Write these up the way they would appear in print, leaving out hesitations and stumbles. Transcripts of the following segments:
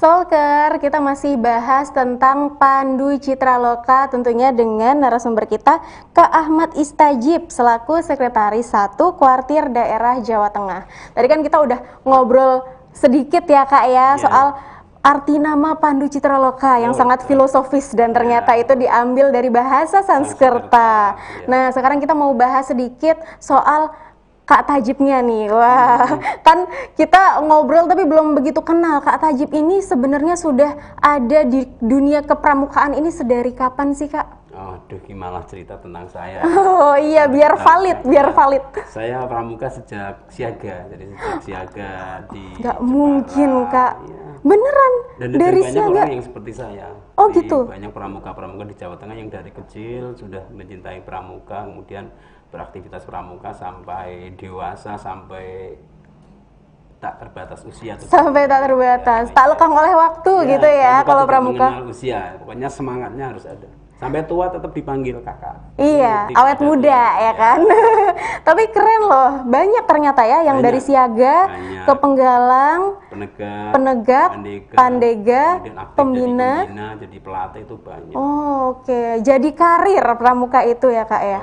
Stalker, kita masih bahas tentang Pandu Citraloka tentunya dengan narasumber kita Kak Ahmad Istajib selaku Sekretaris 1 Kuartir Daerah Jawa Tengah. Tadi kan kita udah ngobrol sedikit ya Kak ya soal arti nama Pandu Citraloka yang sangat filosofis dan ternyata itu diambil dari bahasa Sanskerta. Nah, sekarang kita mau bahas sedikit soal Kak Tajibnya nih. Wah, kan kita ngobrol tapi belum begitu kenal. Kak Tajib ini sebenarnya sudah ada di dunia kepramukaan ini sedari kapan sih, Kak? Aduh, gimana cerita tentang saya? Oh iya, biar valid, biar valid. Saya pramuka sejak siaga, jadi sejak siaga di Nggak Jepara, mungkin, Kak. ya. Beneran? Dan dari banyak siaga? orang yang seperti saya. Oh, Jadi, gitu? banyak pramuka-pramuka di Jawa Tengah yang dari kecil sudah mencintai pramuka, kemudian beraktivitas pramuka sampai dewasa, sampai tak terbatas usia. Sampai tak terbatas, tak lekang oleh waktu gitu ya kalau pramuka. Mengenal usia, pokoknya semangatnya harus ada. Sampai tua tetap dipanggil kakak. Iya, Tidak awet ada muda ya kan. Tapi keren loh, banyak ternyata ya yang dari siaga ke penggalang, penegak, pandega, kemudian aktif pembina, jadi pembina, jadi pelatih itu banyak. Oh, oke. Jadi karir pramuka itu ya Kak ya?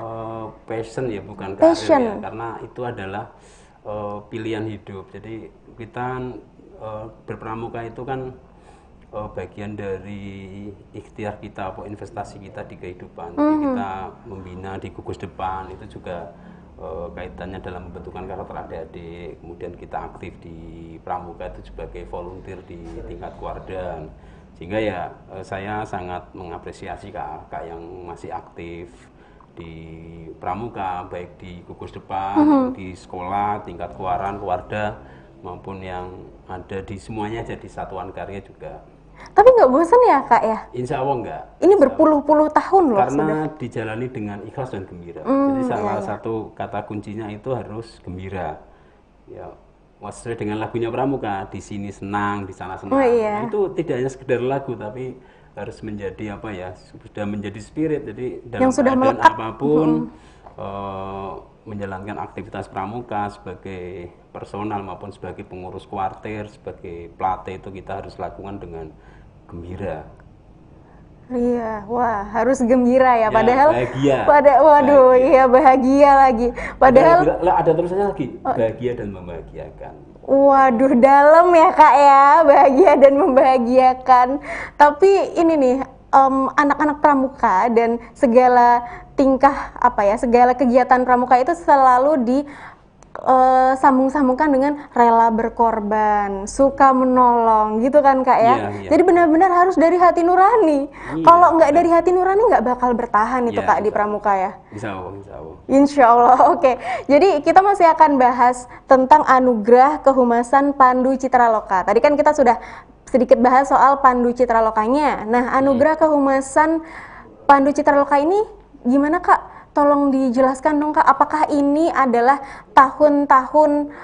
Passion ya, bukan Passion. karir ya, karena itu adalah pilihan hidup. Jadi kita berpramuka itu kan bagian dari ikhtiar kita atau investasi kita di kehidupan. Jadi kita membina di gugus depan itu juga kaitannya dalam pembentukan karakter adik-adik. Kemudian kita aktif di pramuka itu sebagai volunteer di tingkat Kuardan. Sehingga ya saya sangat mengapresiasi kakak yang masih aktif di pramuka, baik di gugus depan, di sekolah, tingkat Kuaran, Kuarda, maupun yang ada di semuanya jadi satuan karya juga. Tapi nggak bosan ya Kak ya? Insya Allah enggak. Ini berpuluh-puluh tahun loh Karena sudah. dijalani dengan ikhlas dan gembira. Jadi salah satu kata kuncinya itu harus gembira. Ya, sesuai dengan lagunya pramuka, di sini senang, di sana senang. Nah, itu tidak hanya sekedar lagu, tapi harus menjadi apa ya? Sudah menjadi spirit. Jadi dalam Yang sudah keadaan melekat. apapun menjalankan aktivitas pramuka sebagai personal maupun sebagai pengurus kuartir, sebagai pelatih itu kita harus lakukan dengan gembira. Iya, wah harus gembira ya. Ya, Padahal, bahagia. waduh, Bahagia. iya bahagia lagi. Padahal, Ada tulisannya lagi, bahagia dan membahagiakan. waduh dalam ya Kak ya, bahagia dan membahagiakan. Tapi ini nih, anak-anak pramuka dan segala tingkah apa ya, segala kegiatan pramuka itu selalu sambung-sambungkan dengan rela berkorban, suka menolong, gitu kan Kak ya. Iya. Jadi benar-benar harus dari hati nurani. Kalau nggak dari hati nurani nggak bakal bertahan itu Kak di pramuka ya. Insya Allah, insya Allah. Insya Allah, oke. Jadi kita masih akan bahas tentang anugerah kehumasan Pandu Citraloka. Tadi kan kita sudah sedikit bahas soal Pandu Citralokanya. Nah, anugerah kehumasan Pandu Citraloka ini gimana Kak? Tolong dijelaskan dong Kak, apakah ini adalah tahun-tahun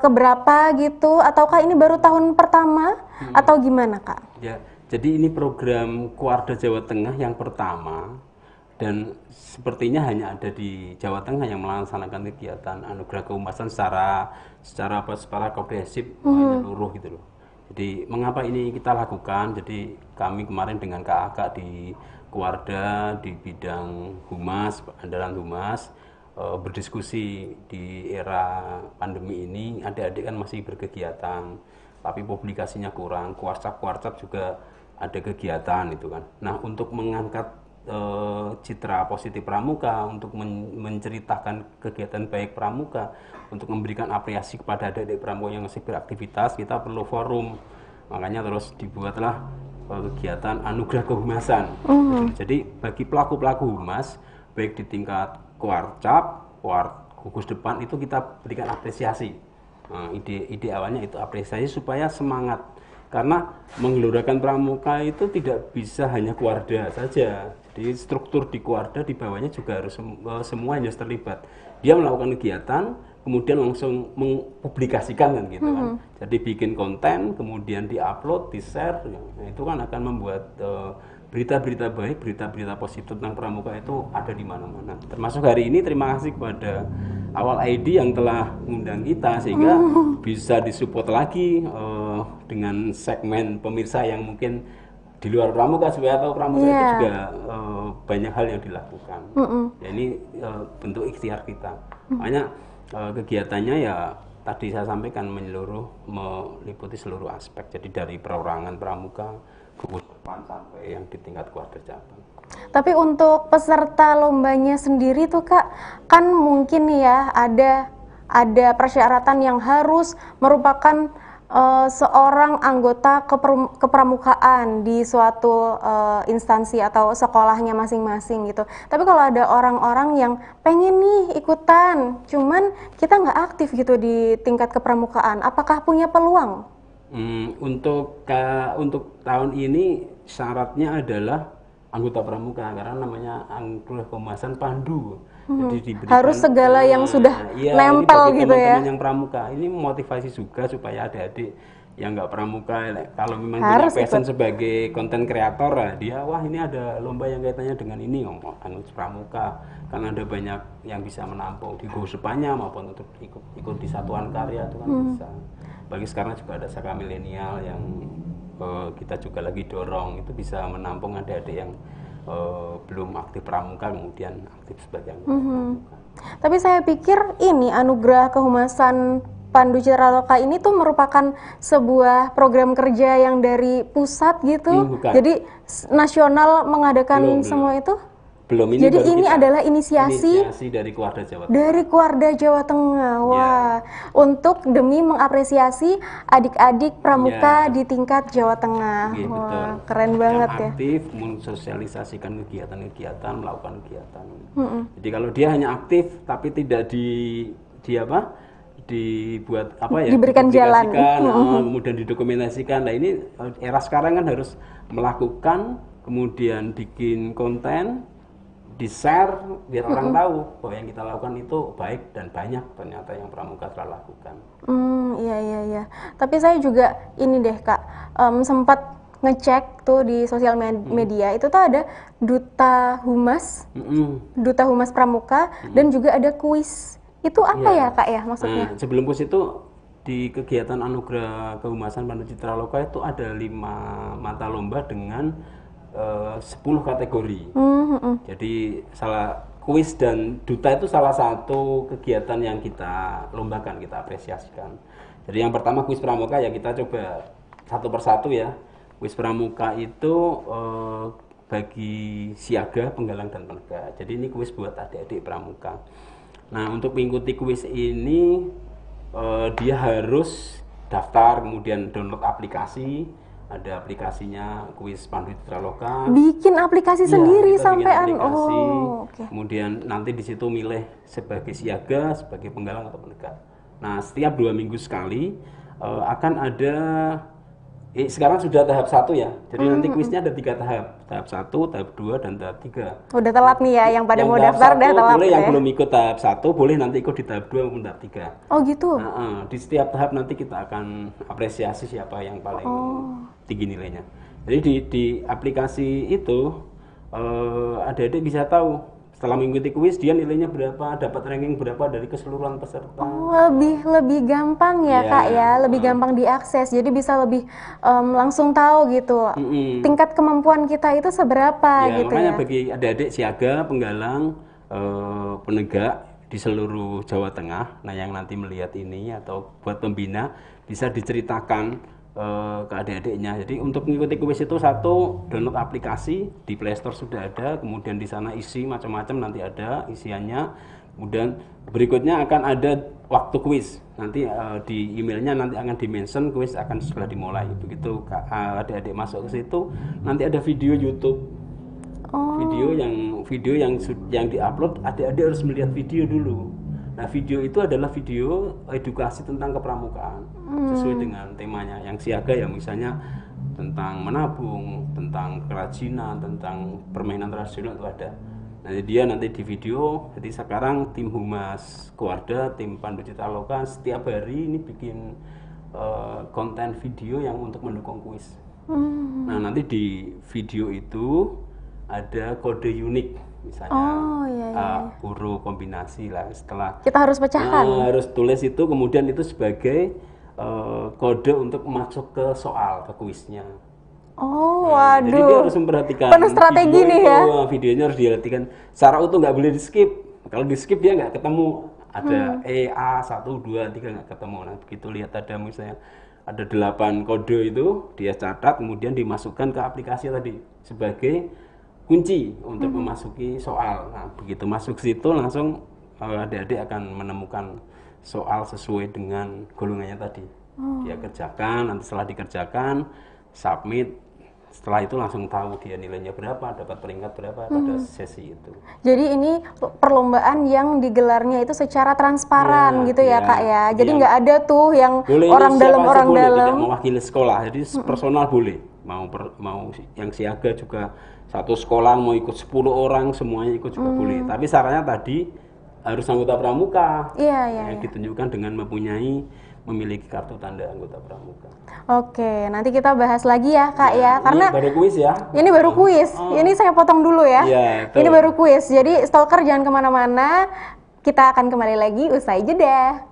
keberapa gitu, ataukah ini baru tahun pertama atau gimana Kak? Ya, jadi ini program Kuarda Jawa Tengah yang pertama dan sepertinya hanya ada di Jawa Tengah yang melaksanakan kegiatan anugerah kehumasan secara komprehensif menyeluruh gitu loh. Jadi mengapa ini kita lakukan? Jadi kami kemarin dengan kakak di Kuarda di bidang humas, andalan humas, berdiskusi di era pandemi ini. Adik-adik kan masih berkegiatan, tapi publikasinya kurang. Kuarcap juga ada kegiatan itu kan. Nah, untuk mengangkat citra positif pramuka, untuk menceritakan kegiatan baik pramuka, untuk memberikan apresiasi kepada adik-adik pramuka yang masih beraktivitas, kita perlu forum. Makanya terus dibuatlah kegiatan anugerah kehumasan. Jadi bagi pelaku-pelaku humas, baik di tingkat kuarcap, gugus depan, itu kita berikan apresiasi. Nah, ide awalnya itu apresiasi supaya semangat. Karena menggelurakan pramuka itu tidak bisa hanya Kuarda saja. Jadi struktur di Kuarda di bawahnya juga harus semuanya terlibat. Dia melakukan kegiatan, kemudian langsung mempublikasikan kan gitu kan. Jadi bikin konten, kemudian diupload, di-share, nah, itu kan akan membuat berita-berita baik, berita-berita positif tentang pramuka itu ada di mana-mana. Termasuk hari ini terima kasih kepada Awal ID yang telah mengundang kita sehingga bisa disupport lagi dengan segmen pemirsa yang mungkin di luar pramuka supaya tahu pramuka itu juga banyak hal yang dilakukan. Ya ini bentuk ikhtiar kita. Makanya kegiatannya ya tadi saya sampaikan menyeluruh, meliputi seluruh aspek. Jadi dari perorangan pramuka, kebutuhan sampai yang di tingkat keluarga cabang. Tapi untuk peserta lombanya sendiri tuh Kak, kan mungkin nih ya ada persyaratan yang harus merupakan seorang anggota kepramukaan di suatu instansi atau sekolahnya masing-masing gitu. Tapi kalau ada orang-orang yang pengen nih ikutan, cuman kita nggak aktif gitu di tingkat kepramukaan, apakah punya peluang? Untuk tahun ini syaratnya adalah anggota pramuka karena namanya Anugerah Kehumasan Pandu. Jadi diberikan, harus segala yang sudah nempel gitu ya. Teman-teman yang pramuka ini motivasi juga supaya adik-adik yang nggak pramuka kalau memang harus punya passion sebagai konten kreator lah, dia wah ini ada lomba yang kaitannya dengan ini ngomong pramuka kan ada banyak yang bisa menampung di Gosepanya maupun untuk ikut di satuan karya itu kan bisa. Bagi sekarang juga ada Saka Milenial yang kita juga lagi dorong itu bisa menampung adik-adik yang belum aktif pramuka kemudian aktif sebagai anggota pramuka. Tapi saya pikir ini Anugerah Kehumasan Pandu Citra Loka ini tuh merupakan sebuah program kerja yang dari pusat gitu. Jadi nasional mengadakan semua itu. Belum, ini jadi ini adalah inisiasi dari Kuarda Jawa Tengah. Dari Kuarda Jawa Tengah. Wah, untuk demi mengapresiasi adik-adik pramuka di tingkat Jawa Tengah. Wah, betul. Keren banget ya. Aktif mensosialisasikan kegiatan-kegiatan, melakukan kegiatan. Jadi kalau dia hanya aktif tapi tidak dibuat diberikan jalan, kemudian didokumentasikan. Nah ini era sekarang kan harus melakukan, kemudian bikin konten, di-share biar orang tahu bahwa yang kita lakukan itu baik dan banyak ternyata yang pramuka telah lakukan. Iya. Tapi saya juga ini deh Kak, sempat ngecek tuh di sosial media itu tuh ada duta humas pramuka dan juga ada kuis. Itu apa ya Kak ya maksudnya? Sebelum kuis itu di kegiatan Anugerah Kehumasan Pandu Citra Loka itu ada 5 mata lomba dengan 10 kategori. Jadi kuis dan duta itu salah satu kegiatan yang kita lombakan, kita apresiasikan. Jadi yang pertama kuis pramuka ya kita coba satu persatu ya. Kuis pramuka itu bagi siaga, penggalang dan penegak. Jadi ini kuis buat adik-adik pramuka. Nah untuk mengikuti kuis ini dia harus daftar, kemudian download aplikasi. Ada aplikasinya Kuis Pandu Citra Loka. Bikin aplikasi sendiri sampai Kemudian nanti di situ milih sebagai siaga, sebagai penggalang atau penegak. Nah, setiap 2 minggu sekali akan ada sekarang sudah tahap 1 ya. Jadi nanti kuisnya ada 3 tahap. Tahap 1, tahap 2 dan tahap 3. Udah telat nih ya yang pada mau daftar udah telat. Boleh yang belum ikut tahap 1 boleh nanti ikut di tahap 2 maupun tahap 3. Oh gitu. Di setiap tahap nanti kita akan apresiasi siapa yang paling tinggi nilainya. Jadi di aplikasi itu adik-adik bisa tahu setelah mengikuti kuis dia nilainya berapa, dapat ranking berapa dari keseluruhan peserta. Lebih gampang ya Kak ya, lebih gampang diakses. Jadi bisa lebih langsung tahu gitu tingkat kemampuan kita itu seberapa gitu makanya ya. Bagi adik-adik siaga, penggalang, penegak di seluruh Jawa Tengah, nah yang nanti melihat ini atau buat pembina bisa diceritakan ke adik-adiknya. Jadi untuk mengikuti kuis itu satu, download aplikasi di Play Store sudah ada, kemudian di sana isi macam-macam nanti ada isiannya. Kemudian berikutnya akan ada waktu kuis. Nanti di emailnya nanti akan di-mention kuis akan segera dimulai. Begitu adik-adik masuk ke situ, nanti ada video YouTube. Video yang diupload, adik-adik harus melihat video dulu. Nah, video itu adalah video edukasi tentang kepramukaan sesuai dengan temanya. Yang siaga ya misalnya tentang menabung, tentang kerajinan, tentang permainan tradisional itu ada. Nah, dia nanti di video. Jadi sekarang tim Humas Kuarda, tim Pandu Citra Loka setiap hari ini bikin konten video yang untuk mendukung kuis. Nah, nanti di video itu ada kode unik. Misalnya huruf kombinasi lah, setelah kita harus pecahkan, harus tulis itu, kemudian itu sebagai kode untuk masuk ke soal, ke kuisnya. Oh, Nah, jadi dia waduh. harus memperhatikan Penuh strategi video nih itu, ya. videonya harus diperhatikan secara utuh, nggak boleh di skip. Kalau di skip dia nggak ketemu, ada A 1 2 3 nggak ketemu. Nah begitu lihat ada misalnya ada 8 kode itu dia catat, kemudian dimasukkan ke aplikasi tadi sebagai kunci untuk memasuki soal. Nah begitu masuk situ langsung adik-adik akan menemukan soal sesuai dengan golongannya tadi. Dia kerjakan, nanti setelah dikerjakan submit. Setelah itu langsung tahu dia nilainya berapa, dapat peringkat berapa pada sesi itu. Jadi ini perlombaan yang digelarnya itu secara transparan Ya, gitu ya, ya. Kak ya. Jadi Yang nggak ada tuh yang boleh orang siapa dalam aja orang boleh, dalam. tidak mewakili sekolah. Jadi personal boleh. Mau yang siaga juga satu sekolah mau ikut 10 orang semuanya ikut juga boleh. Tapi syaratnya tadi harus anggota pramuka. Iya, iya, Yang iya. ditunjukkan dengan memiliki kartu tanda anggota pramuka. Oke, nanti kita bahas lagi ya, Kak ya. Ini Karena baru kuis ya. ini baru kuis. Ini saya potong dulu ya. Iya, betul. Ini baru kuis. Jadi stalker jangan kemana-mana. Kita akan kembali lagi usai jeda.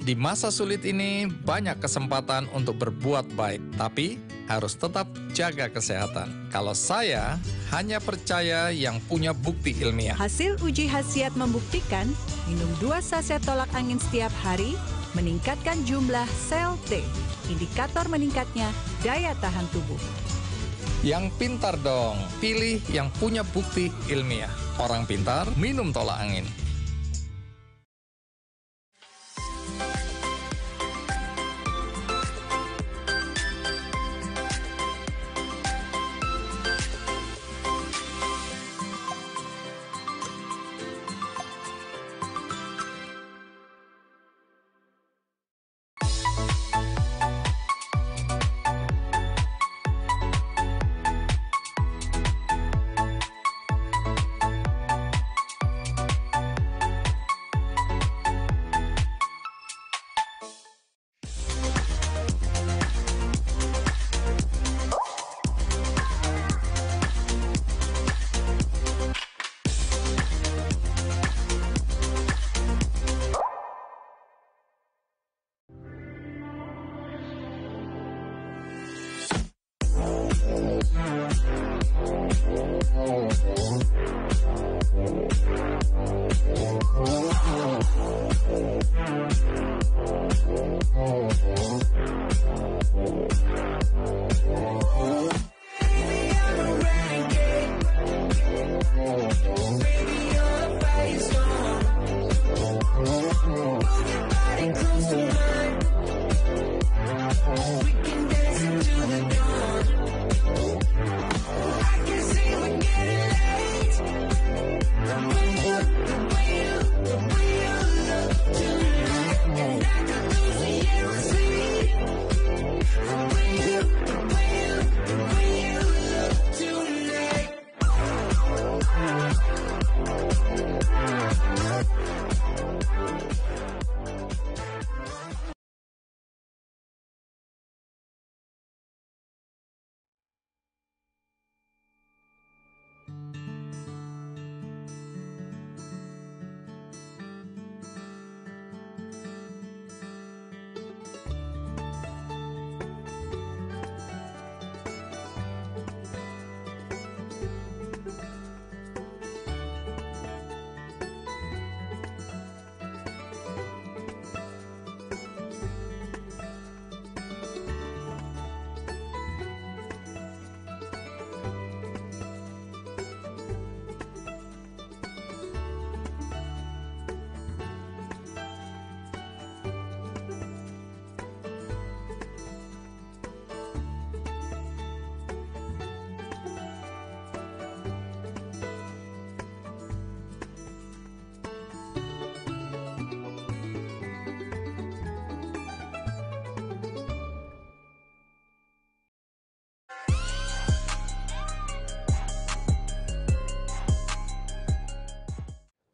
Di masa sulit ini banyak kesempatan untuk berbuat baik, tapi harus tetap jaga kesehatan. Kalau saya hanya percaya yang punya bukti ilmiah. Hasil uji khasiat membuktikan minum 2 saset tolak angin setiap hari meningkatkan jumlah sel T, indikator meningkatnya daya tahan tubuh. Yang pintar dong, pilih yang punya bukti ilmiah. Orang pintar minum tolak angin.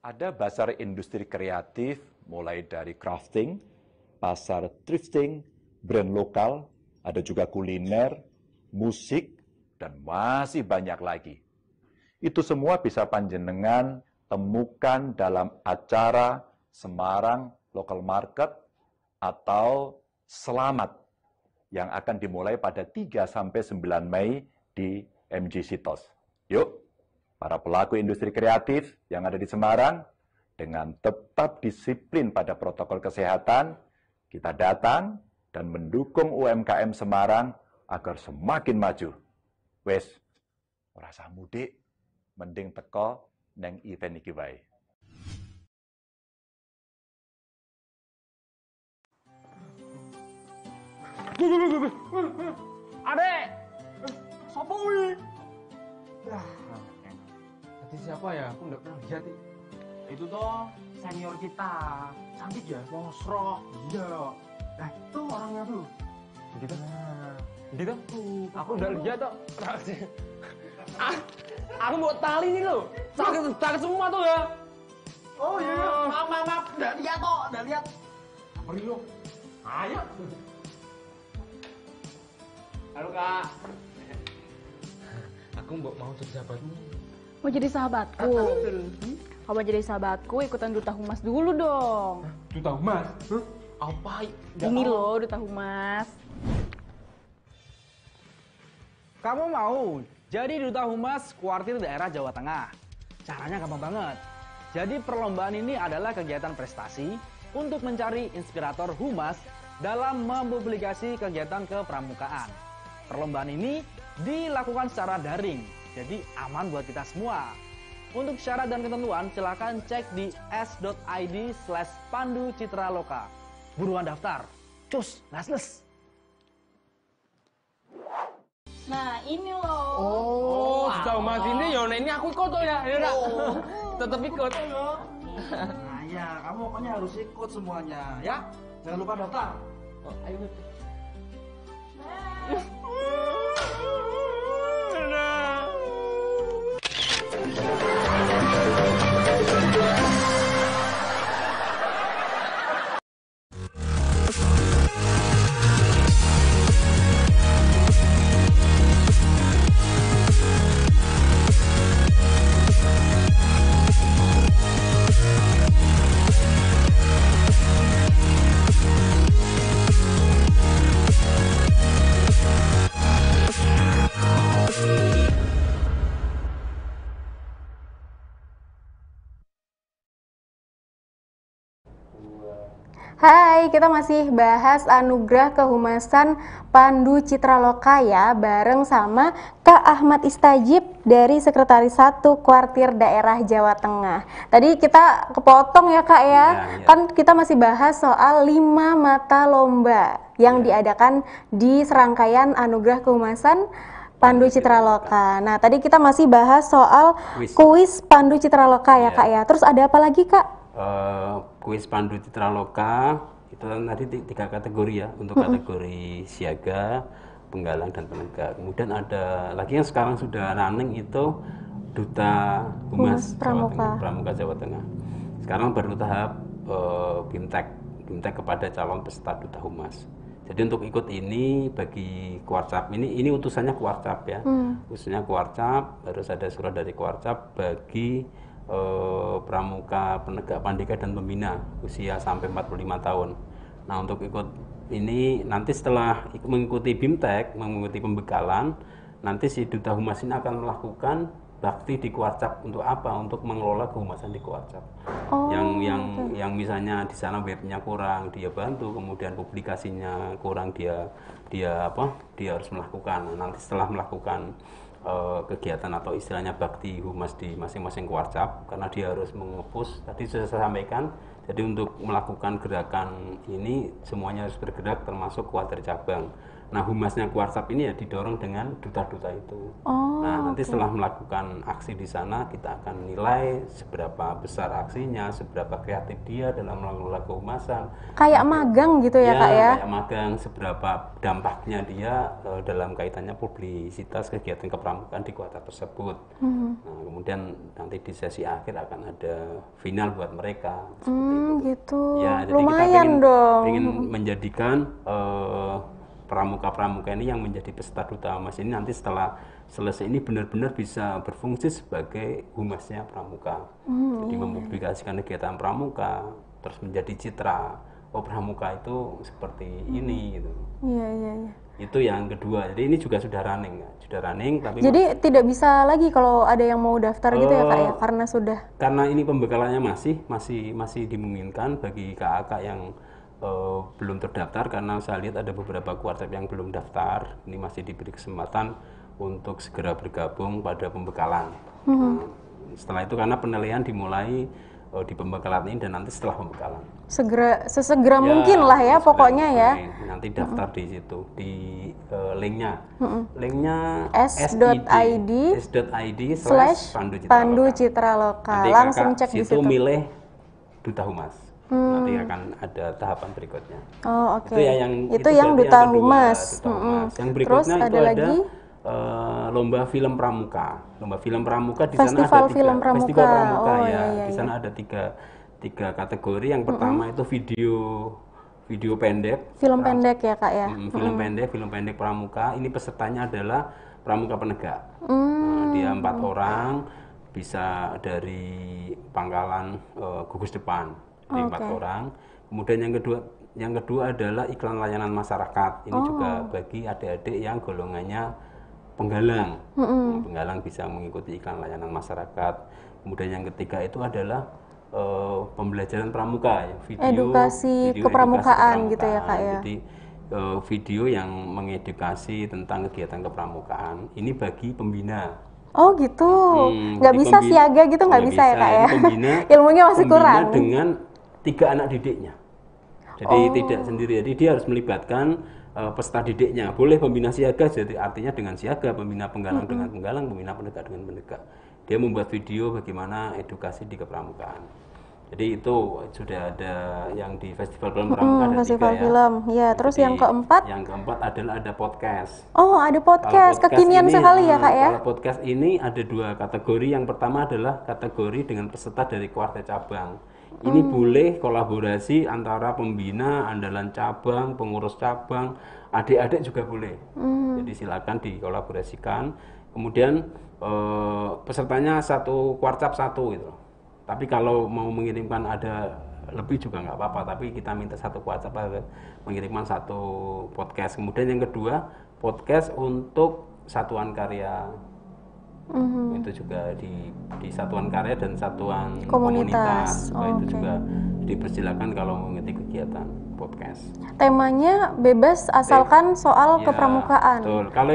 Ada pasar industri kreatif, mulai dari crafting, pasar thrifting, brand lokal, ada juga kuliner, musik, dan masih banyak lagi. Itu semua bisa panjenengan temukan dalam acara Semarang Local Market atau selamat yang akan dimulai pada 3 sampai 9 Mei di MGC TOS. Yuk, para pelaku industri kreatif yang ada di Semarang, dengan tetap disiplin pada protokol kesehatan, kita datang dan mendukung UMKM Semarang agar semakin maju. Wes, ora usah mudik, mending teko neng event iki wae. Adek, sopo kuwi? Tadi siapa ya? Aku nggak pernah lihat. Itu toh senior kita, cantik ya, mosro. Iya. Nah, itu orangnya tuh. Gitu. Gitu? Aku udah lihat toh. Aku mau tali nih lo. Sakit semua tuh ya. Oh iya. Maaf, udah lihat toh, udah lihat. Pergi lo. Ayo. Halo Kak. Aku mau jadi sahabatmu. Mau jadi sahabatku? Kalau jadi sahabatku, ikutan Duta Humas dulu dong. Duta Humas? Apa? Ini loh Duta Humas. Kamu mau jadi Duta Humas Kuartir Daerah Jawa Tengah? Caranya gampang banget. Jadi perlombaan ini adalah kegiatan prestasi untuk mencari inspirator humas dalam mempublikasi kegiatan kepramukaan. Perlombaan ini dilakukan secara daring, jadi aman buat kita semua. Untuk syarat dan ketentuan, silakan cek di s.id/Pandu Citra Loka. Buruan daftar. Cus, lasles. Nah ini loh. Oh, Duta Humas ini ya ini aku ikut tuh ya. Ya tetap ikut. Nah ya, kamu pokoknya harus ikut semuanya ya. Jangan lupa daftar. Ayo. Hai, kita masih bahas Anugerah Kehumasan Pandu Citra Loka ya, bareng sama Kak Ahmad Istajib dari Sekretaris 1 Kuartir Daerah Jawa Tengah. Tadi kita kepotong ya Kak ya, kan kita masih bahas soal 5 mata lomba yang diadakan di serangkaian Anugerah Kehumasan Pandu Citra Loka. Nah, tadi kita masih bahas soal kuis Pandu Citra Loka ya Kak ya. Terus ada apa lagi Kak? Kuis Pandu Citra Loka itu tadi 3 kategori ya, untuk kategori siaga, penggalang dan penegak. Kemudian ada lagi yang sekarang sudah running itu Duta Humas Pramuka Jawa Tengah. Sekarang baru tahap BIMTEK kepada calon peserta Duta Humas. Jadi untuk ikut ini bagi Kuarcap ini utusannya Kuarcap ya, utusannya Kuarcap, harus ada surat dari Kuarcap bagi pramuka, penegak, pandega dan pembina usia sampai 45 tahun. Nah, untuk ikut ini nanti setelah mengikuti BIMTEK, mengikuti pembekalan, nanti si Duta Humas ini akan melakukan bakti di Kuarcap. Untuk apa? Untuk mengelola kehumasan di Kuarcap. Yang misalnya di sana webnya kurang, dia bantu, kemudian publikasinya kurang, dia harus melakukan. Nah, nanti setelah melakukan kegiatan atau istilahnya bakti humas di masing-masing Kuarcap, karena dia harus mengepus, tadi sudah saya sampaikan, jadi untuk melakukan gerakan ini semuanya harus bergerak termasuk Kuartir cabang. Nah, humasnya Kuarcap ini ya didorong dengan duta-duta itu. Nah, nanti setelah melakukan aksi di sana, kita akan nilai seberapa besar aksinya, seberapa kreatif dia dalam mengelola kehumasan. Kayak magang gitu ya Kak ya? Kayak magang, seberapa dampaknya dia dalam kaitannya publisitas kegiatan kepramukaan di Kuarcap tersebut. Nah, kemudian nanti di sesi akhir akan ada final buat mereka. Gitu. Ya, jadi lumayan kita ingin menjadikan pramuka-pramuka ini yang menjadi peserta Duta Humas ini nanti setelah selesai ini benar-benar bisa berfungsi sebagai humasnya pramuka. Jadi mempublikasikan kegiatan pramuka, terus menjadi citra pramuka itu seperti ini gitu. Iya. Itu yang kedua. Jadi ini juga sudah running, tapi jadi tidak bisa lagi kalau ada yang mau daftar gitu ya Kak ya, karena sudah. Karena ini pembekalannya masih dimungkinkan bagi kakak yang belum terdaftar, karena saya lihat ada beberapa kuartip yang belum daftar. Ini masih diberi kesempatan untuk segera bergabung pada pembekalan. Setelah itu karena penilaian dimulai di pembekalan ini dan nanti setelah pembekalan. Sesegera mungkin lah ya pokoknya ya. Nanti daftar di situ di linknya. Linknya s.id/Pandu Citra Loka. Langsung cek di situ. Milih Duta Humas. Nanti akan ada tahapan berikutnya. Oh, oke. Itu yang Duta Humas. Yang berikutnya Terus itu ada lagi lomba film pramuka. Lomba film pramuka di Festival sana ada film pramuka. Festival pramuka Oh, ya. iya. Di sana ada tiga kategori. Yang pertama itu video pendek. Film pendek ya Kak ya. Film pendek pramuka. Ini pesertanya adalah pramuka penegak. Nah, dia 4 orang, bisa dari Pangkalan Gugus Depan. Jadi 4 orang. Kemudian yang kedua adalah iklan layanan masyarakat. Ini juga bagi adik-adik yang golongannya penggalang. Penggalang bisa mengikuti iklan layanan masyarakat. Kemudian yang ketiga itu adalah pembelajaran pramuka, edukasi kepramukaan gitu ya Kak ya. Jadi video yang mengedukasi tentang kegiatan kepramukaan. Ini bagi pembina. Oh gitu, nggak bisa siaga gitu, nggak bisa ya Kak ya? Ilmunya masih kurang. Dengan 3 anak didiknya. Jadi tidak sendiri, jadi dia harus melibatkan peserta didiknya. Boleh pembina siaga, jadi artinya dengan siaga, pembina penggalang dengan penggalang, pembina penegak dengan penegak. Dia membuat video bagaimana edukasi di kepramukaan. Jadi itu sudah ada yang di Festival Film Pramuka ada Festival 3 film. Ya, terus jadi, yang keempat? Yang keempat adalah ada podcast. Oh, ada podcast. Kekinian sekali ya Kak ya. Kalau podcast ini ada 2 kategori. Yang pertama adalah kategori dengan peserta dari kuartet cabang. Ini boleh kolaborasi antara pembina, andalan cabang, pengurus cabang, adik-adik juga boleh. Jadi silakan dikolaborasikan. Kemudian pesertanya 1 kuarcap 1 gitu. Tapi kalau mau mengirimkan ada lebih juga nggak apa-apa. Tapi kita minta 1 kuarcap mengirimkan 1 podcast. Kemudian yang kedua podcast untuk satuan karya. Itu juga di satuan karya dan satuan komunitas. Itu juga dipersilakan kalau mengikuti kegiatan podcast. Temanya bebas asalkan soal kepramukaan. Betul. Kalau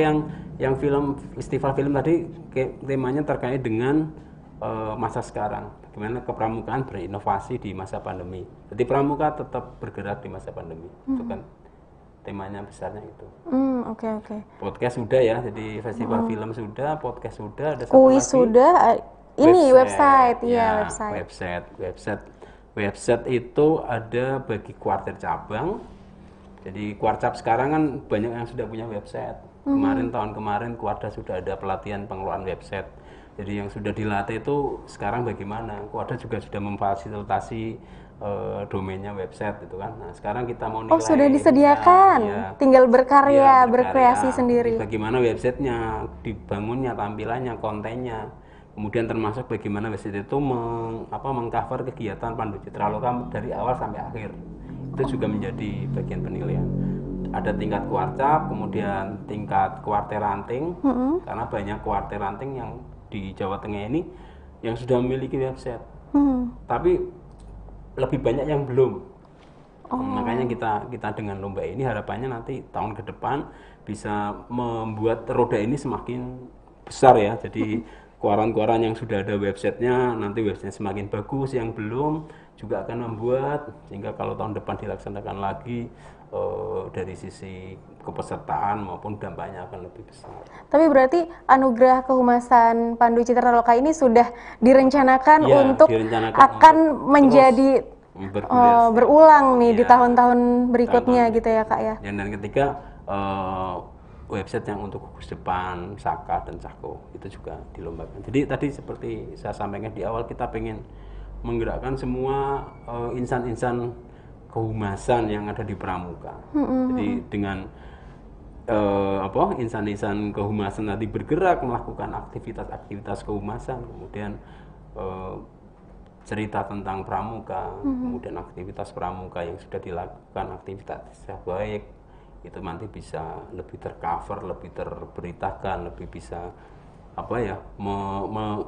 yang film festival film tadi temanya terkait dengan masa sekarang, bagaimana kepramukaan berinovasi di masa pandemi. Jadi pramuka tetap bergerak di masa pandemi. Itu kan temanya besarnya itu. Oke. Podcast sudah ya, jadi festival film sudah, podcast sudah, ada kuis sudah, ini website. Website itu ada bagi kuartet cabang. Jadi kuarcap sekarang kan banyak yang sudah punya website. Tahun kemarin Kuarda sudah ada pelatihan pengelolaan website. Jadi yang sudah dilatih itu sekarang bagaimana? Kuarda juga sudah memfasilitasi domainnya website itu kan. Nah, sekarang kita mau nilai. Sudah disediakan. Tinggal berkarya, berkreasi sendiri. Bagaimana websitenya, dibangunnya, tampilannya, kontennya. Kemudian termasuk bagaimana website itu mengcover kegiatan Pandu Citra Loka dari awal sampai akhir. Itu juga menjadi bagian penilaian. Ada tingkat kuarcap, kemudian tingkat kuarter ranting. Karena banyak kuarter ranting yang di Jawa Tengah ini yang sudah memiliki website. Tapi lebih banyak yang belum. Makanya kita dengan lomba ini harapannya nanti tahun ke depan bisa membuat roda ini semakin besar ya. Jadi koran-koran yang sudah ada websitenya nanti websitenya semakin bagus, yang belum juga akan membuat sehingga kalau tahun depan dilaksanakan lagi dari sisi kepesertaan maupun dampaknya akan lebih besar. Tapi berarti anugerah kehumasan Pandu Citra Loka ini sudah direncanakan untuk akan menjadi berulang nih di tahun-tahun berikutnya gitu ya Kak ya. Dan ketiga website yang untuk Gugus Depan, Saka dan Cako itu juga dilombakan. Jadi tadi seperti saya sampaikan di awal kita pengen menggerakkan semua insan-insan kehumasan yang ada di pramuka. Jadi dengan insan-insan kehumasan tadi bergerak melakukan aktivitas-aktivitas kehumasan, kemudian cerita tentang pramuka, kemudian aktivitas pramuka yang sudah dilakukan, aktivitas yang baik, itu nanti bisa lebih tercover, lebih terberitakan, lebih bisa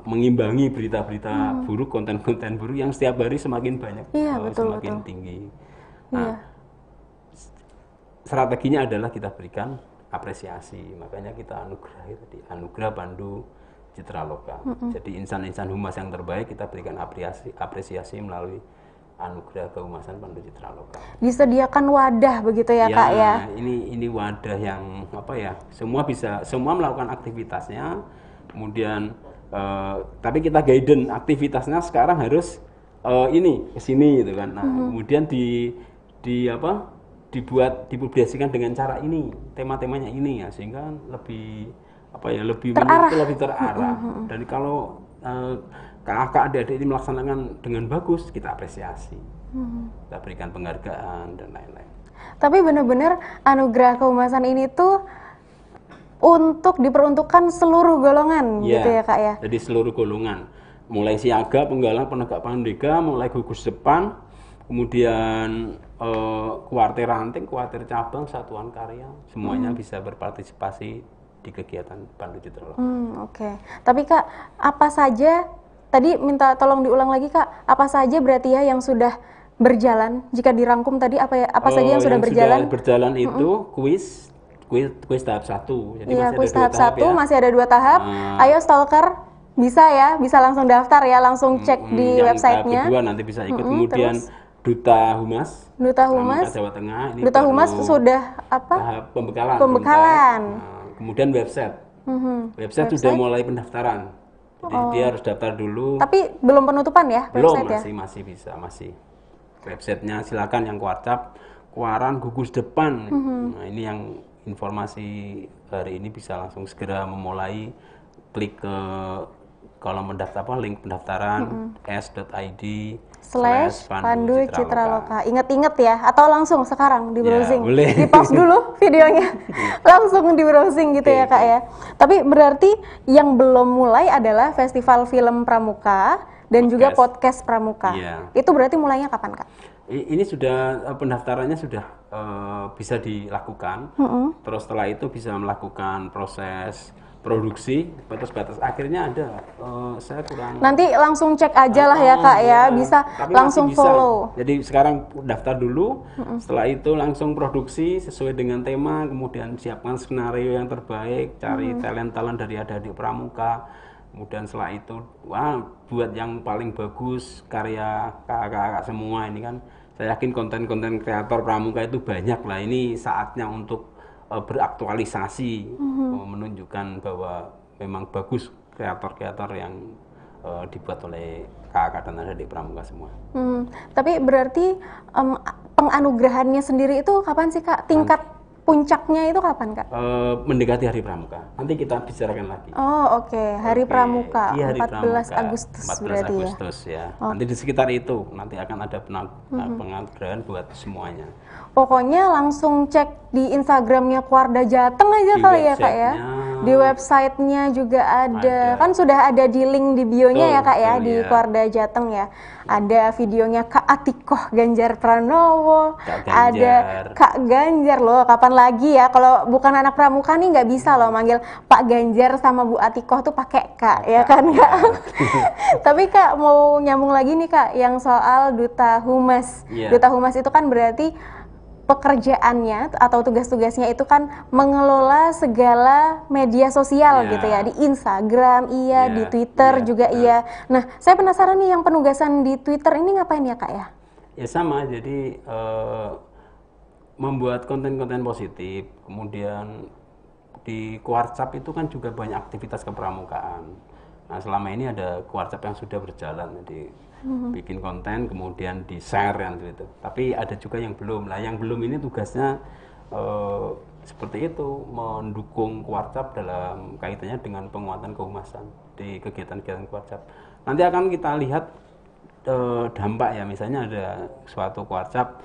mengimbangi berita-berita buruk, konten-konten buruk yang setiap hari semakin banyak, semakin tinggi. Nah, strateginya adalah kita berikan apresiasi, makanya kita anugerahi tadi, anugerah Pandu Citra Loka. Jadi insan-insan humas yang terbaik kita berikan apresiasi melalui anugerah kehumasan Pandu Citra Loka. Disediakan wadah begitu ya, Kak ya. Ini wadah yang semua melakukan aktivitasnya, kemudian tapi kita guidance aktivitasnya sekarang harus ke sini gitu kan. Nah, kemudian dipublikasikan dengan cara ini, tema-temanya ini ya, sehingga lebih terarah. Dan kalau kakak adik-adik ini melaksanakan dengan bagus, kita apresiasi, kita berikan penghargaan dan lain-lain. Tapi benar-benar anugerah kehumasan ini tuh untuk diperuntukkan seluruh golongan, gitu ya Kak ya? Jadi seluruh golongan, mulai siaga, penggalang, penegak pandega, mulai gugus depan, kemudian kuartir ranting, kuartir cabang, satuan karya, semuanya bisa berpartisipasi di kegiatan Pandu Citra Loka. Oke. Tapi Kak, apa saja, tadi minta tolong diulang lagi Kak, apa saja berarti ya yang sudah berjalan? Jika dirangkum tadi apa saja yang sudah berjalan? Sudah berjalan itu kuis tahap 1. Jadi iya, masih kuis ada tahap 1, ya. Masih ada 2 tahap. Ayo stalker, bisa langsung daftar ya, langsung cek di websitenya. Tahap kedua nanti bisa ikut. Kemudian Duta Humas Jawa Tengah. Duta Humas sudah apa? Tahap pembekalan. Kemudian website. Website sudah mulai pendaftaran. Jadi dia harus daftar dulu. Tapi belum penutupan ya belum, website masih bisa. Websitenya silakan yang Kuarcap, Kuaran, gugus depan. Nah, ini yang informasi hari ini bisa langsung segera memulai, klik ke kolom link pendaftaran s.id/Pandu Citra Loka. Ingat-ingat ya, atau langsung sekarang di browsing. Boleh. Di pause dulu videonya. Langsung di browsing gitu ya Kak ya. Tapi berarti yang belum mulai adalah Festival Film Pramuka dan juga podcast Pramuka. Itu berarti mulainya kapan Kak? Ini sudah pendaftarannya sudah bisa dilakukan. Terus setelah itu bisa melakukan proses produksi, batas akhirnya ada. Saya kurang. Nanti langsung cek aja lah ya Kak ya, bisa langsung follow. Jadi sekarang daftar dulu, setelah itu langsung produksi sesuai dengan tema, kemudian siapkan skenario yang terbaik, cari talent-talent dari adik-adik pramuka, kemudian setelah itu buat yang paling bagus karya kakak-kakak semua ini kan. Saya yakin konten-konten kreator pramuka itu banyak lah. Ini saatnya untuk beraktualisasi, menunjukkan bahwa memang bagus kreator-kreator yang dibuat oleh kakak dan adik pramuka semua. Tapi berarti penganugerahannya sendiri itu kapan sih Kak? Tingkat puncaknya itu kapan Kak? Mendekati Hari Pramuka. Nanti kita bicarakan lagi. Oh oke. Hari Pramuka, Iya, 14 Agustus 14 berarti Agustus ya. Nanti di sekitar itu nanti akan ada penganugerahan buat semuanya. Pokoknya langsung cek di Instagramnya Kuarda Jateng aja kali ya Kak ya. Di websitenya juga ada. Kan sudah ada di link di bio-nya ya Kak ya, di Kuarda Jateng ya. Ada videonya Kak Atikoh Ganjar Pranowo, ada Kak Ganjar loh. Kapan lagi ya, kalau bukan anak pramuka nih nggak bisa loh manggil Pak Ganjar sama Bu Atikoh tuh pakai Kak ya kan Kak. Tapi Kak mau nyambung lagi nih Kak, yang soal Duta Humas. Duta Humas itu kan berarti pekerjaannya atau tugas-tugasnya itu kan mengelola segala media sosial gitu ya, di Instagram di Twitter juga iya. Nah, saya penasaran nih yang penugasan di Twitter ini ngapain ya Kak ya? Ya sama, jadi membuat konten-konten positif, kemudian di Kuarcap itu kan juga banyak aktivitas kepramukaan. Nah, selama ini ada Kuarcap yang sudah berjalan, jadi bikin konten kemudian di share yang itu. Tapi ada juga yang belum. Lah yang belum ini tugasnya seperti itu, mendukung Kuarcap dalam kaitannya dengan penguatan kehumasan di kegiatan-kegiatan Kuarcap. Nanti akan kita lihat dampak ya, misalnya ada suatu Kuarcap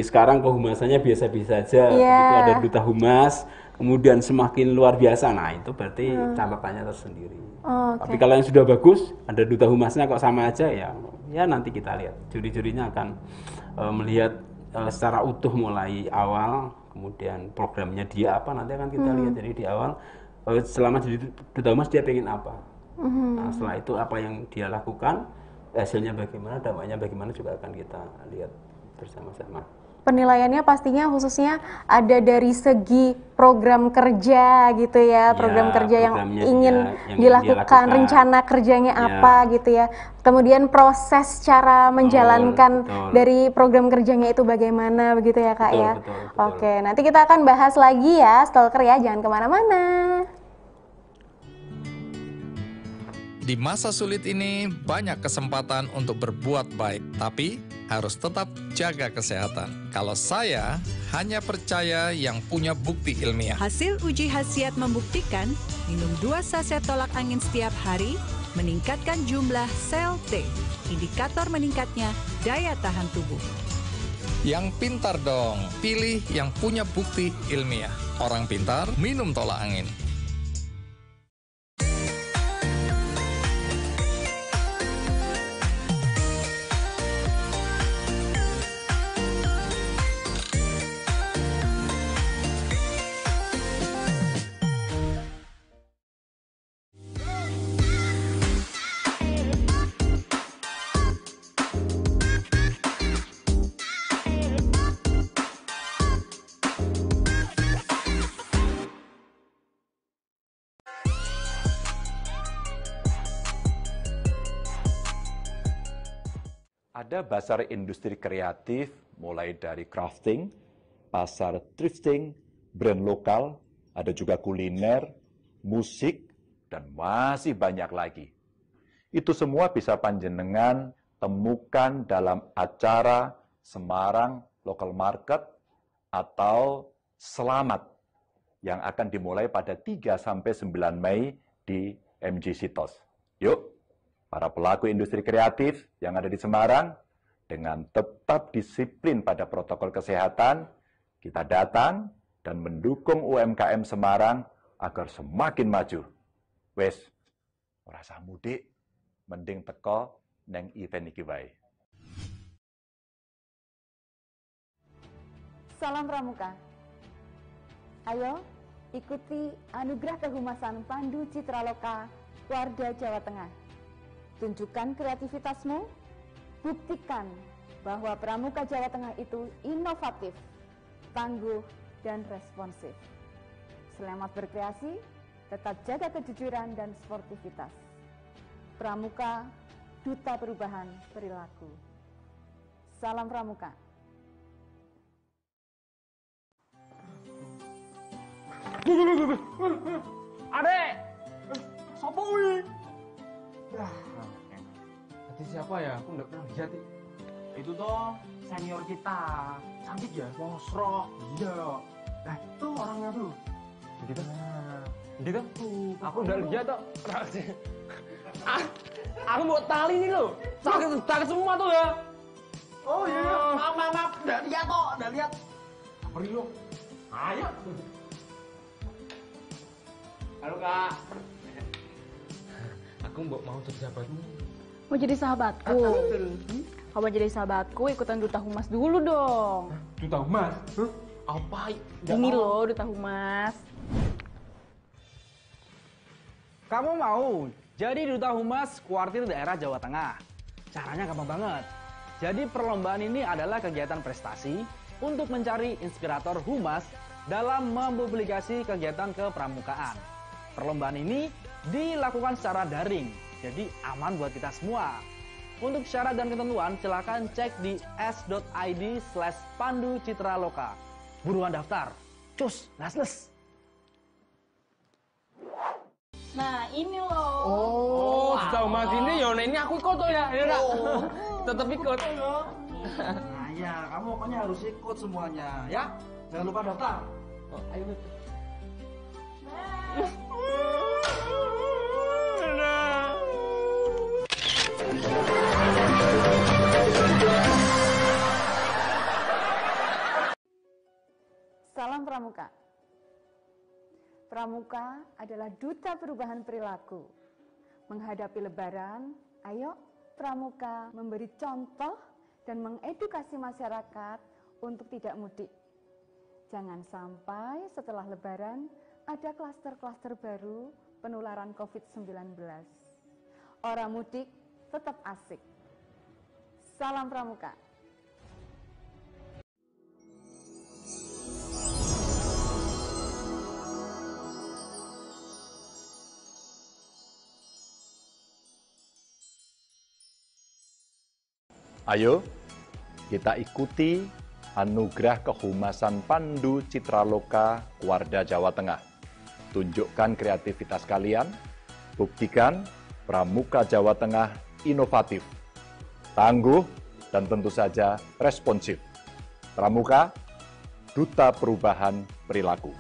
sekarang kehumasannya biasa-biasa aja, Iya. begitu ada duta humas, kemudian semakin luar biasa, nah itu berarti catatannya tersendiri. Tapi kalau yang sudah bagus, ada duta humasnya kok sama aja, ya nanti kita lihat. Juri-jurinya akan melihat secara utuh mulai awal, kemudian programnya dia apa, nanti akan kita lihat. Jadi di awal, selama jadi duta humas dia pengen apa. Nah, setelah itu apa yang dia lakukan, hasilnya bagaimana, dampaknya bagaimana juga akan kita lihat bersama-sama. Penilaiannya pastinya khususnya ada dari segi program kerja gitu ya, program kerja yang ingin dilakukan, rencana kerjanya apa gitu ya. Kemudian proses cara menjalankan dari program kerjanya itu bagaimana begitu ya Kak ya. Betul. Oke, nanti kita akan bahas lagi ya, stalker ya, jangan kemana-mana. Di masa sulit ini, banyak kesempatan untuk berbuat baik, tapi harus tetap jaga kesehatan. Kalau saya hanya percaya yang punya bukti ilmiah. Hasil uji khasiat membuktikan minum 2 saset tolak angin setiap hari meningkatkan jumlah sel T, indikator meningkatnya daya tahan tubuh. Yang pintar dong, pilih yang punya bukti ilmiah. Orang pintar minum tolak angin. Ada pasar industri kreatif, mulai dari crafting, pasar thrifting, brand lokal, ada juga kuliner, musik, dan masih banyak lagi. Itu semua bisa panjenengan temukan dalam acara Semarang Local Market atau Selamat yang akan dimulai pada 3-9 Mei di MG Sitos. Yuk! Para pelaku industri kreatif yang ada di Semarang, dengan tetap disiplin pada protokol kesehatan, kita datang dan mendukung UMKM Semarang agar semakin maju. Wes, rasa mudik, mending teko neng event iki wae. Salam Pramuka. Ayo, ikuti anugerah kehumasan Pandu Citraloka, Warda Jawa Tengah. Tunjukkan kreativitasmu, buktikan bahwa Pramuka Jawa Tengah itu inovatif, tangguh, dan responsif. Selamat berkreasi, tetap jaga kejujuran dan sportivitas. Pramuka, Duta Perubahan Perilaku. Salam Pramuka. Adek! Sopo kuwi? Tadi siapa ya? Aku nggak pernah lihat. Itu toh senior kita. Cantik ya, posro. Iya. Nah, itu orangnya tuh. Gitu. Nah, gitu. Aku nggak lihat toh. Aku mau tali nih lo. Sakit semua tuh ya. Oh iya. Maaf. Nggak lihat toh, nggak lihat. Pergi lo. Ayo. Halo Kak. Aku mau jadi sahabatmu. Mau jadi sahabatku? Kalau jadi sahabatku, ikutan duta humas dulu dong. Duta humas? Apa? Ini loh duta humas. Kamu mau jadi duta humas kuartir daerah Jawa Tengah? Caranya gampang banget. Jadi perlombaan ini adalah kegiatan prestasi untuk mencari inspirator humas dalam mempublikasi kegiatan kepramukaan. Perlombaan ini dilakukan secara daring, jadi aman buat kita semua. Untuk syarat dan ketentuan, silakan cek di s.id/Pandu Citraloka. Buruan daftar. Cus, las. Nah ini loh. Oh, duta humas ini ya ini aku ikut tuh ya. Tetap ikut. Nah ya, kamu pokoknya harus ikut semuanya ya. Jangan lupa daftar. Ayo. Pramuka adalah duta perubahan perilaku. Menghadapi Lebaran, ayo Pramuka memberi contoh dan mengedukasi masyarakat untuk tidak mudik. Jangan sampai setelah Lebaran ada klaster-klaster baru penularan COVID-19. Orang mudik tetap asik. Salam Pramuka. Ayo, kita ikuti anugerah kehumasan Pandu Citraloka Kuarda Jawa Tengah. Tunjukkan kreativitas kalian, buktikan Pramuka Jawa Tengah inovatif, tangguh, dan tentu saja responsif. Pramuka, duta perubahan perilaku.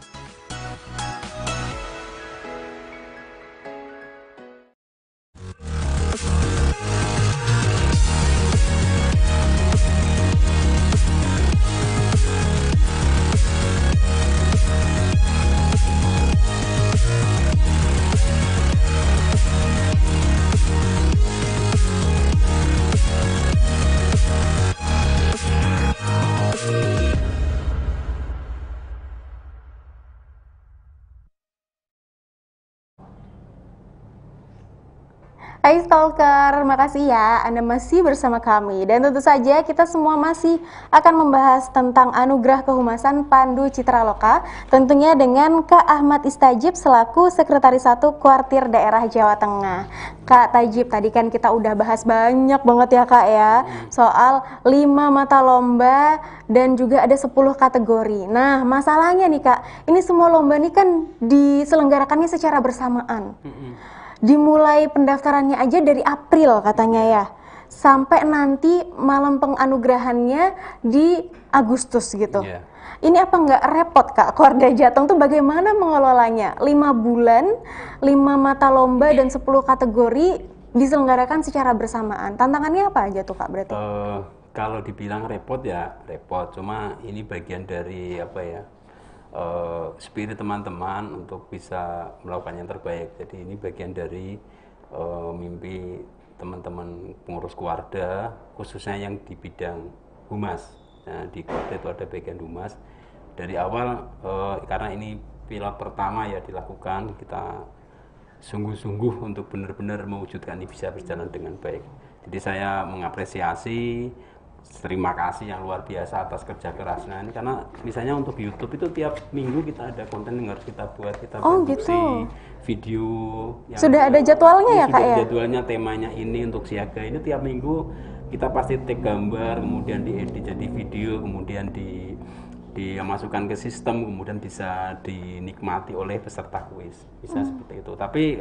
Hai Stalker, makasih ya Anda masih bersama kami. Dan tentu saja kita semua masih akan membahas tentang anugerah kehumasan Pandu Citraloka, tentunya dengan Kak Ahmad Istajib selaku Sekretaris 1 Kuartir Daerah Jawa Tengah. Kak Tajib, tadi kan kita udah bahas banyak banget ya Kak ya, soal 5 mata lomba dan juga ada 10 kategori. Nah masalahnya nih Kak, ini semua lomba nih kan diselenggarakannya secara bersamaan. Dimulai pendaftarannya aja dari April katanya ya, sampai nanti malam penganugerahannya di Agustus gitu. Ini apa nggak repot Kak, Kuarda Jateng tuh bagaimana mengelolanya? 5 bulan, 5 mata lomba dan 10 kategori diselenggarakan secara bersamaan. Tantangannya apa aja tuh Kak berarti? Kalau dibilang repot ya repot, cuma ini bagian dari apa ya, spirit teman-teman untuk bisa melakukan yang terbaik. Jadi ini bagian dari mimpi teman-teman pengurus Kuarda, khususnya yang di bidang humas. Nah, di Kuarda itu ada bagian humas. Dari awal karena ini pilot pertama ya dilakukan, kita sungguh-sungguh untuk benar-benar mewujudkan ini bisa berjalan dengan baik. Jadi saya mengapresiasi, terima kasih yang luar biasa atas kerja kerasnya ini, karena misalnya untuk YouTube itu tiap minggu kita ada konten yang harus kita buat, kita produksi video yang sudah ada jadwalnya ya Kak ya? Jadwalnya, temanya ini untuk siaga ini tiap minggu kita pasti take gambar, kemudian diedit jadi video, kemudian dimasukkan ke sistem, kemudian bisa dinikmati oleh peserta kuis, bisa seperti itu. Tapi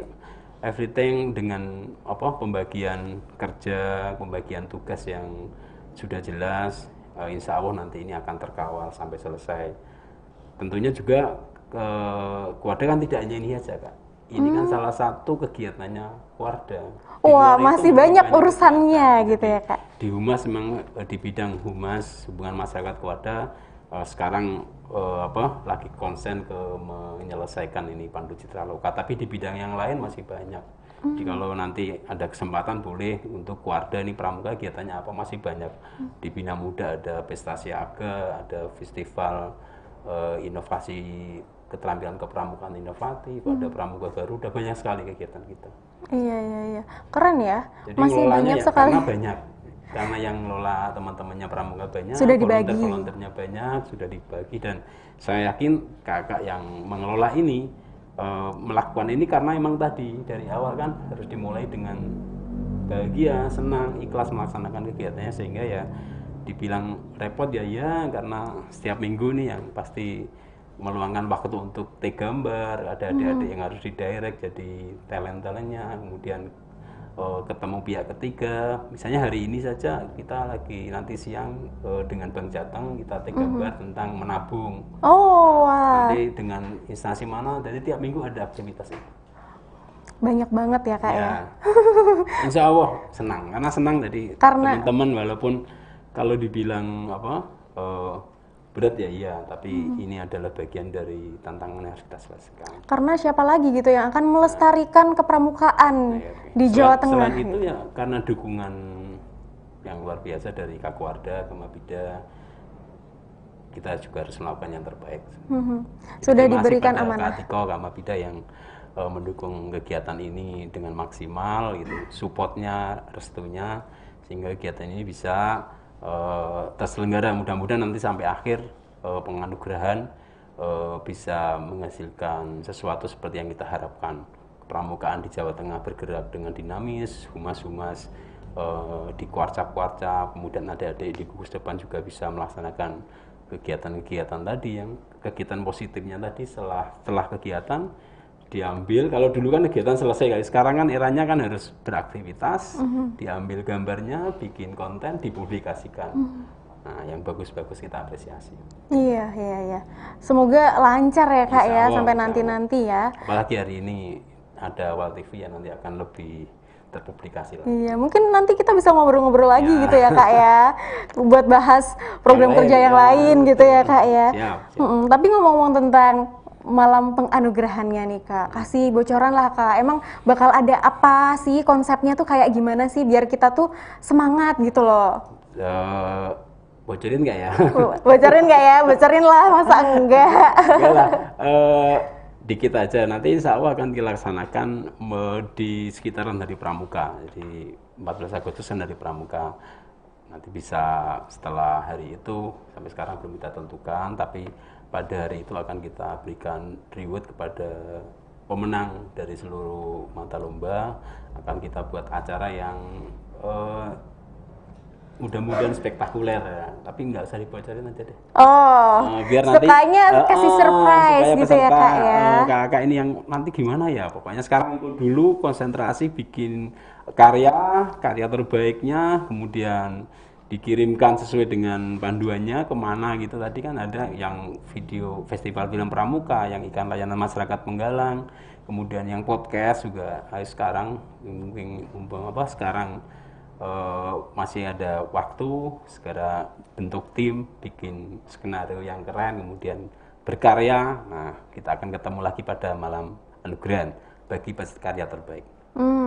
everything dengan pembagian kerja, pembagian tugas yang sudah jelas, insya Allah nanti ini akan terkawal sampai selesai. Tentunya juga Kuarda kan tidak hanya ini aja Kak, ini kan salah satu kegiatannya Kuarda. Wah, masih banyak urusannya gitu ya Kak. Di humas memang di bidang humas hubungan masyarakat Kuarda sekarang lagi konsen ke menyelesaikan ini Pandu Citraloka, tapi di bidang yang lain masih banyak. Jadi kalau nanti ada kesempatan boleh untuk Kuarda ini Pramuka kegiatannya apa, masih banyak. Di Bina Muda ada pesta siaga, ada festival inovasi keterampilan kepramukaan inovatif, ada Pramuka baru, udah banyak sekali kegiatan kita. Iya, keren ya. Jadi masih banyak ya, sekali. Karena banyak, karena yang ngelola teman-temannya Pramuka banyak, sudah dibagi, volunteernya banyak, sudah dibagi, dan saya yakin kakak yang mengelola ini melakukan ini karena emang tadi dari awal kan harus dimulai dengan bahagia, senang, ikhlas melaksanakan kegiatannya, sehingga ya dibilang repot ya karena setiap minggu nih yang pasti meluangkan waktu untuk take gambar, ada adik-adik yang harus didirect jadi talent-talentnya, kemudian ketemu pihak ketiga. Misalnya hari ini saja kita lagi nanti siang dengan Bank Jateng kita take gambar tentang menabung. Jadi dengan instansi mana, jadi tiap minggu ada aktivitas itu. Banyak banget ya Kak ya. Insya Allah senang, karena senang jadi teman-teman, walaupun kalau dibilang berat ya iya, tapi ini adalah bagian dari tantangan yang harus kita selesaikan. Karena siapa lagi gitu yang akan melestarikan kepramukaan di Jawa Tengah? Selain itu ya karena dukungan yang luar biasa dari Kakuarda, Kamabida, kita juga harus melakukan yang terbaik. Sudah diberikan amanah. Katiko, Kamabida yang mendukung kegiatan ini dengan maksimal, gitu, supportnya, restunya, sehingga kegiatan ini bisa terselenggara. Mudah-mudahan nanti sampai akhir penganugerahan bisa menghasilkan sesuatu seperti yang kita harapkan. Pramukaan di Jawa Tengah bergerak dengan dinamis, humas-humas di kuarcap-kuarcap, kemudian adik-adik di gugus depan juga bisa melaksanakan kegiatan-kegiatan tadi, yang kegiatan positifnya tadi setelah kegiatan diambil. Kalau dulu kan kegiatan selesai, sekarang kan eranya kan harus beraktivitas, diambil gambarnya, bikin konten, dipublikasikan. Nah, yang bagus-bagus kita apresiasi. Iya. Semoga lancar ya Kak ya sampai nanti-nanti ya. Apalagi hari ini ada Wal TV yang nanti akan lebih terpublikasi lagi. Iya, mungkin nanti kita bisa ngobrol-ngobrol lagi gitu ya Kak ya, buat bahas program kerja yang lain gitu ya Kak ya. Siap. Tapi ngomong-ngomong tentang malam penganugerahannya nih Kak, kasih bocoran lah Kak, emang bakal ada apa sih, konsepnya tuh kayak gimana sih biar kita tuh semangat gitu loh. Bocorin nggak ya? Bocorin nggak ya? Bocorin lah, masa enggak? Enggak lah, dikit aja, nanti insya Allah akan dilaksanakan di sekitaran Hari Pramuka, jadi 14 Agustusan Hari Pramuka. Nanti bisa setelah hari itu, sampai sekarang belum kita tentukan, tapi pada hari itu akan kita berikan reward kepada pemenang dari seluruh mata lomba. Akan kita buat acara yang mudah-mudahan spektakuler ya, tapi nggak usah dibocorin aja deh. Biar nanti sukanya kasih surprise gitu ya Kak ya. Kakak ini yang nanti gimana ya, pokoknya sekarang itu dulu konsentrasi bikin karya terbaiknya, kemudian dikirimkan sesuai dengan panduannya kemana gitu. Tadi kan ada yang video festival film pramuka, yang ikan layanan masyarakat penggalang, kemudian yang podcast juga. Sekarang mungkin sekarang masih ada waktu, segera bentuk tim, bikin skenario yang keren, kemudian berkarya. Nah, kita akan ketemu lagi pada malam anugerahan bagi karya terbaik.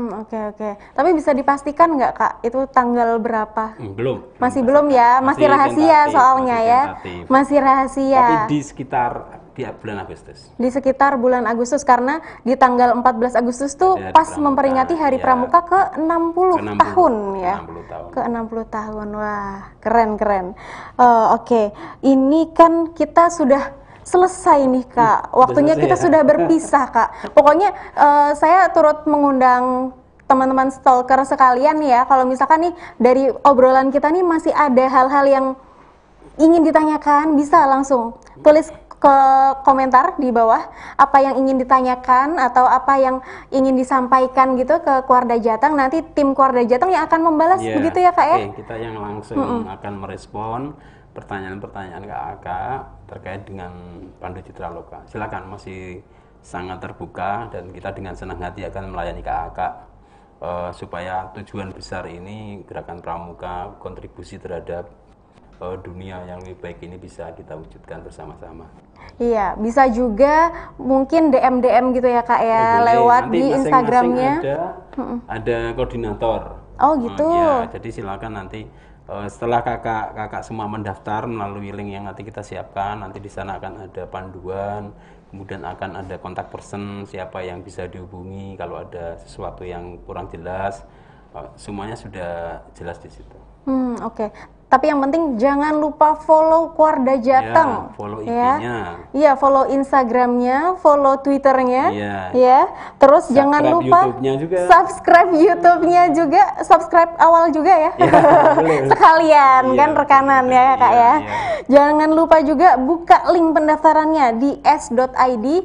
Oke. Tapi bisa dipastikan nggak Kak, itu tanggal berapa? Belum. Masih belum ya, masih rahasia soalnya ya. Masih rahasia. Tapi di sekitar bulan Agustus. Di sekitar bulan Agustus, karena di tanggal 14 Agustus tuh ya, pas memperingati Hari Pramuka ke 60 tahun ya. 60 tahun. Ke 60 tahun. Wah, keren. Oke. Ini kan kita sudah selesai nih Kak, waktunya kita sudah berpisah Kak. Pokoknya saya turut mengundang teman-teman stalker sekalian ya, kalau misalkan nih dari obrolan kita nih masih ada hal-hal yang ingin ditanyakan, bisa langsung tulis ke komentar di bawah apa yang ingin ditanyakan atau apa yang ingin disampaikan gitu ke Kuarda Jateng. Nanti tim Kuarda Jateng yang akan membalas, begitu ya Kak ya? Kita yang langsung akan merespon pertanyaan-pertanyaan kakak terkait dengan Pandu Citra Loka. Silakan, masih sangat terbuka dan kita dengan senang hati akan melayani kakak supaya tujuan besar ini, gerakan pramuka, kontribusi terhadap dunia yang lebih baik ini bisa kita wujudkan bersama-sama. Iya, bisa juga mungkin DM gitu ya Kak ya, lewat nanti di Instagramnya. Ada koordinator. Oh gitu. Ya, jadi silakan nanti setelah kakak semua mendaftar melalui link yang nanti kita siapkan, nanti di sana akan ada panduan, kemudian akan ada kontak person, siapa yang bisa dihubungi kalau ada sesuatu yang kurang jelas, semuanya sudah jelas di situ. Oke. Tapi yang penting jangan lupa follow Kuarda Jateng. Ya, follow IG-nya. Iya, follow Instagramnya, follow Twitternya. Ya. Terus subscribe jangan lupa subscribe YouTube-nya juga, subscribe awal juga ya. Sekalian kan rekanan ya Kak ya. Jangan lupa juga buka link pendaftarannya di s.id/Pandu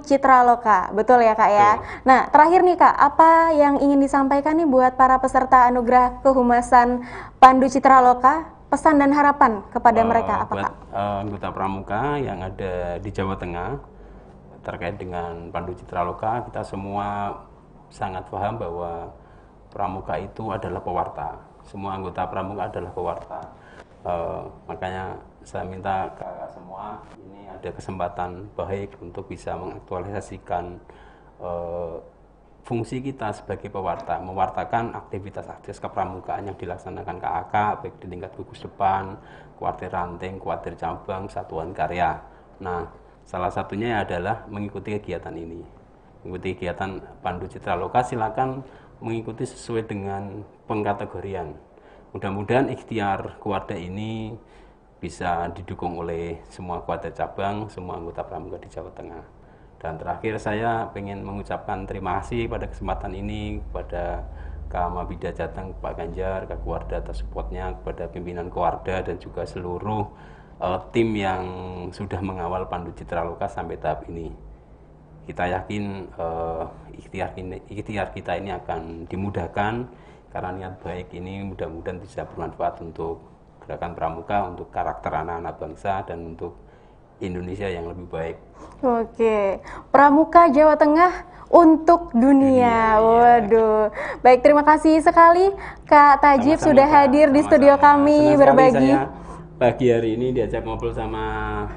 Citra Loka. Betul ya Kak ya? Nah, terakhir nih Kak, apa yang ingin disampaikan nih buat para peserta anugerah kehumasan Pandu Citra Loka? Pesan dan harapan kepada mereka apa buat, Kak? Anggota pramuka yang ada di Jawa Tengah terkait dengan Pandu Citra Loka, kita semua sangat paham bahwa pramuka itu adalah pewarta. Semua anggota pramuka adalah pewarta. Makanya saya minta kakak semua ini ada kesempatan baik untuk bisa mengaktualisasikan fungsi kita sebagai pewarta, mewartakan aktivitas-aktivitas kepramukaan yang dilaksanakan KAK baik di tingkat gugus depan, kuartir ranting, kuartir cabang, satuan karya. Nah, salah satunya adalah mengikuti kegiatan ini. Mengikuti kegiatan Pandu Citra Loka, silakan mengikuti sesuai dengan pengkategorian. Mudah-mudahan ikhtiar Kuarda ini bisa didukung oleh semua kuartir cabang, semua anggota pramuka di Jawa Tengah. Dan terakhir saya ingin mengucapkan terima kasih pada kesempatan ini kepada Kak Mabida Jateng, Pak Ganjar, Kak Kuarda atas supportnya, kepada pimpinan Kuarda dan juga seluruh tim yang sudah mengawal Pandu Citra Loka sampai tahap ini. Kita yakin ikhtiar kita ini akan dimudahkan karena niat baik ini mudah-mudahan bisa bermanfaat untuk gerakan pramuka, untuk karakter anak-anak bangsa dan untuk Indonesia yang lebih baik. Oke, Pramuka Jawa Tengah untuk dunia. Waduh. Baik, terima kasih sekali Kak Tajib sudah hadir di studio kami berbagi. Pagi hari ini diajak ngobrol sama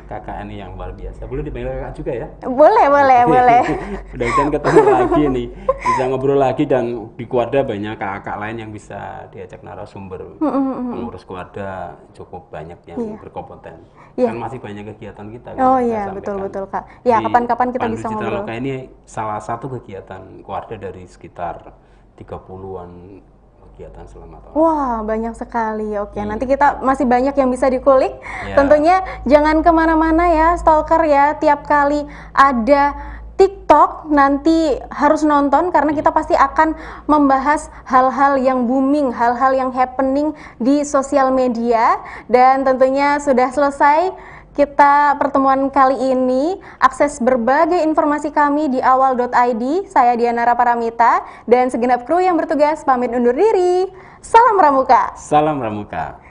kakak ini yang luar biasa. Boleh dipanggil kakak juga ya? Boleh. Mudah-mudahan ketemu lagi nih, bisa ngobrol lagi dan di Kuarda banyak kakak lain yang bisa diajak narasumber. Pengurus Kuarda cukup banyak yang berkompeten. Kan masih banyak kegiatan kita. Oh iya, betul Kak. Ya, kapan-kapan kita bisa ngobrol. Pandu Citra Loka ini salah satu kegiatan Kuarda dari sekitar 30-an kegiatan selama tahun. Wah, banyak sekali. Oke, nanti kita masih banyak yang bisa dikulik. Tentunya jangan kemana-mana ya, stalker ya. Tiap kali ada TikTok nanti harus nonton karena kita pasti akan membahas hal-hal yang booming, hal-hal yang happening di sosial media. Dan tentunya sudah selesai kita pertemuan kali ini. Akses berbagai informasi kami di awal.id. Saya Diana Paramita dan segenap kru yang bertugas pamit undur diri. Salam Pramuka. Salam Pramuka.